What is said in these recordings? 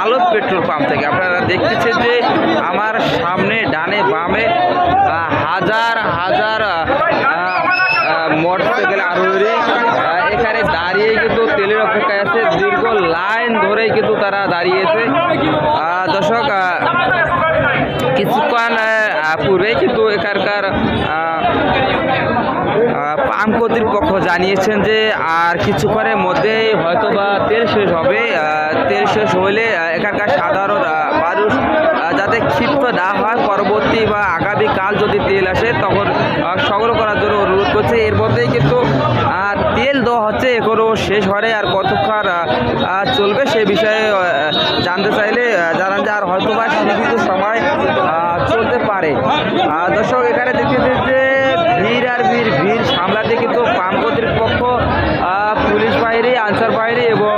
আলোক petrol pump থেকে। আপনারা দেখতেছেন যে আমার সামনে ডানে বামে হাজার হাজার মোটরসাইকেল আরোহী এখানে দাঁড়িয়ে কিন্তু তেলের অপেক্ষায় আছে। দীর্ঘ লাইন ধরেই কিন্তু তারা দাঁড়িয়েছে। দর্শক, কিছুক্ষণ পূর্বেই কিন্তু এখানকার পাম্প কর্তৃপক্ষ জানিয়েছেন যে আর কিছুক্ষণের মধ্যেই হয়তো বা তেল শেষ হবে। তেল শেষ হলে এখানকার সাধারণ মানুষ যাতে ক্ষিপ্ত না হয়, পরবর্তী বা আগামীকাল যদি তেল আসে তখন সংগ্রহ করার জন্য অনুরোধ করছে। এর মধ্যেই কিন্তু তেল দেওয়া হচ্ছে, এখনও শেষ হয় আর কতক্ষণ চলবে সে বিষয়ে জানতে চাইলে জানান যে আর হয়তো বা সীমিত সময় চলতে পারে। দর্শক, এখানে দেখতেছেন যে ভিড় আর ভিড় সামলাতে কিন্তু পাম্প কর্তৃপক্ষ, পুলিশ বাহিনী, আনসার বাহিনী এবং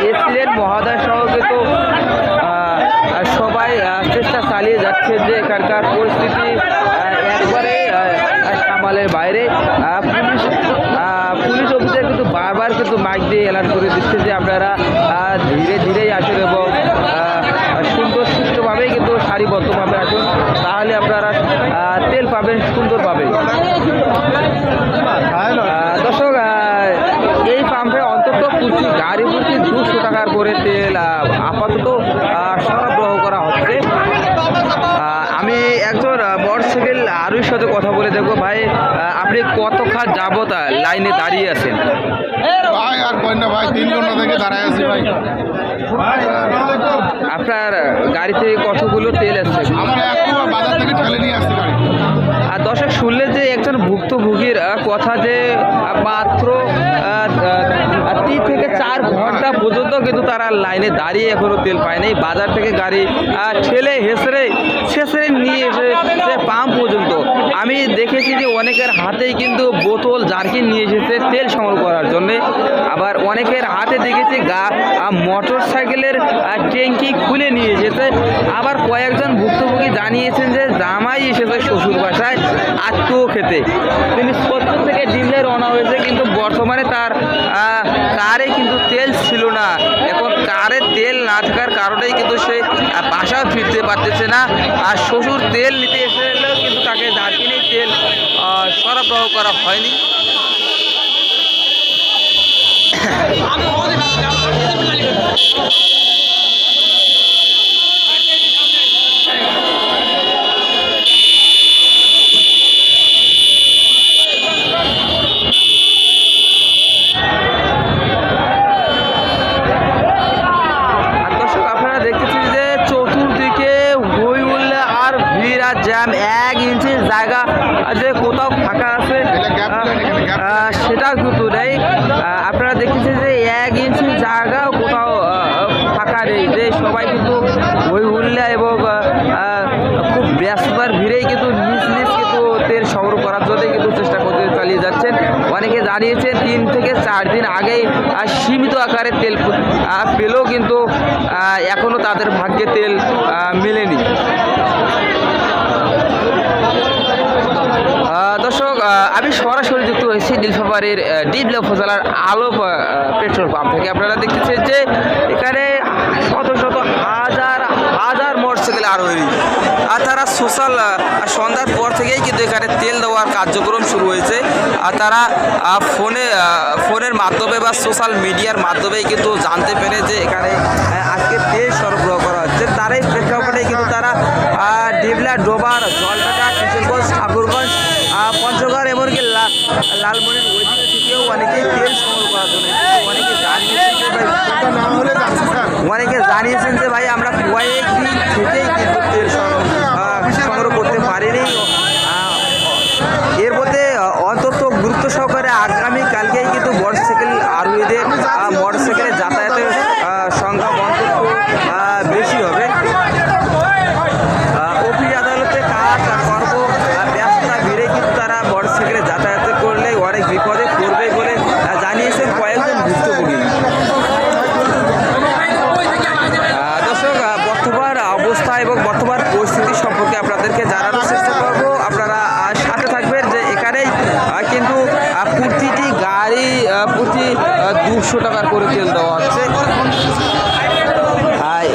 এসিলেন্ট মহোদয় সহ কিন্তু সবাই চেষ্টা চালিয়ে যাচ্ছে যে এখানকার পরিস্থিতি একবারে সামালের বাইরে। পুলিশ অফিসার কিন্তু বারবার কিন্তু মাইক দিয়ে এলান করে দিচ্ছে যে আপনারা ধীরে ধীরেই আসুন এবং সুষ্ঠুভাবেই কিন্তু সারিবদ্ধভাবে আসুন, তাহলে আপনারা তেল পাবেন সুন্দরভাবে। দর্শক, এই পাম্পে অন্তত প্রতি গাড়ি প্রতি 200 টাকার করে তেল আপাতত সরবরাহ করা হচ্ছে। আমি একজন মোটরসাইকেল আরোহীর সাথে কথা বলে দেখবো। ভাই, আপনি কতক্ষণ যাবত লাইনে দাঁড়িয়ে আছেন? ভাই আর কন্যা ভাই 3 ঘন্টা থেকে দাঁড়ায় আছি ভাই। আপনার গাড়িতে কতগুলো তেল আসছে? আমার একটু বাজার থেকে ঠেলে নিয়ে আসতে পারি। আর দর্শক, শুনলে যে একজন ভুক্তভোগীর কথা যে মাত্র 3 থেকে 4 ঘন্টা পর্যন্ত কিন্তু তারা লাইনে দাঁড়িয়ে এখনো তেল পায়নি। বাজার থেকে গাড়ি ঠেলে হেসড়ে নিয়ে এসে পাম্প পর্যন্ত। আমি দেখেছি যে অনেকের হাতেই কিন্তু বোতল জার্কিন নিয়ে এসেছে তেল সংগ্রহ করার জন্যে। আবার অনেকের হাতে দেখেছি মোটর সাইকেলের ট্যাঙ্কি খুলে নিয়ে এসেছে। আবার কয়েকজন ভুক্তভোগী জানিয়েছেন যে জামাই এসেছে শ্বশুর বাসায় আত্ম খেতে, তিনি 70 থেকে দিল্লি রওনা হয়েছে, কিন্তু বর্তমানে তার কারে কিন্তু তেল ছিল না। এখন কারে তেল না থাকার কারণেই কিন্তু সে বাসাও ফিরতে পারতেছে না। আর শ্বশুর তেল নিতে এসেলেও কিন্তু তাকে জার্কিনেই তেল সরবরাহ করা হয়নি। জ্যাম 1 ইঞ্চি জায়গা যে কোথাও ফাঁকা আছে সেটাও কিন্তু নেই। আপনারা দেখতেছেন যে 1 ইঞ্চি জায়গা কোথাও ফাঁকা নেই, যে সবাই কিন্তু হই হুল্লা এবং খুব ব্যস্ততার ভিড়েই কিন্তু নিজ কিন্তু তেল সংগ্রহ করার জন্য কিন্তু চেষ্টা করতে চালিয়ে যাচ্ছেন। অনেকে জানিয়েছে 3 থেকে 4 দিন আগেই সীমিত আকারে তেল পেলেও কিন্তু এখনও তাদের ভাগ্যে তেল মেলেনি। দর্শক, আমি সরাসরি যুক্ত হয়েছি নীলফামারীর ডিবলা উপজেলার আলো পেট্রোল পাম্প থেকে। আপনারা দেখতেছেন যে এখানে শত শত হাজার হাজার মোটরসাইকেল আরোহী, আর তারা সোশ্যাল সন্ধ্যার পর থেকেই কিন্তু এখানে তেল দেওয়ার কার্যক্রম শুরু হয়েছে। আর তারা ফোনের মাধ্যমে বা সোশ্যাল মিডিয়ার মাধ্যমেই কিন্তু জানতে পেরে যে এখানে আজকে তেল সরবরাহ করা হচ্ছে। তারাই প্রেক্ষাপটে কিন্তু তারা ডিবলা, ডোবার, জলঢাকা, কিশোরগঞ্জ, ঠাকুরগঞ্জ, পঞ্চগড় এমনকি লালমনির ওই দিক থেকেও অনেকেই তেল সংগ্রহ করার জন্য অনেকে জানিয়েছেন যে ভাই আমরা কয়েকদিন থেকেই কিন্তু তেল সংগ্রহ করতে পারিনি। এর মধ্যে অন্তত গুরুত্ব সহকারে আগামীকালকেই কিন্তু মোটরসাইকেল আরোহীদের মোটরসাইকেলের যাতায়াতের সংখ্যা অন্তত বেশি হবে। অফিস আদালতে কাজ কর্ম ব্যস্ততা ভিড়ে কিন্তু তারা মোটরসাইকেলে যাতায়াত করলে অনেক বিপদে পড়বে বলে জানিয়েছেন কয়েকজন ভুক্তভোগী। দর্শক, বর্তমান অবস্থা এবং বর্তমান পরিস্থিতি সম্পর্কে আপনাদেরকে জানানোর চেষ্টা করব। আপনারা সাথে থাকবেন যে এখানেই কিন্তু প্রতিটি গাড়ি প্রতি 200 টাকার করে তেল দেওয়া হচ্ছে। আর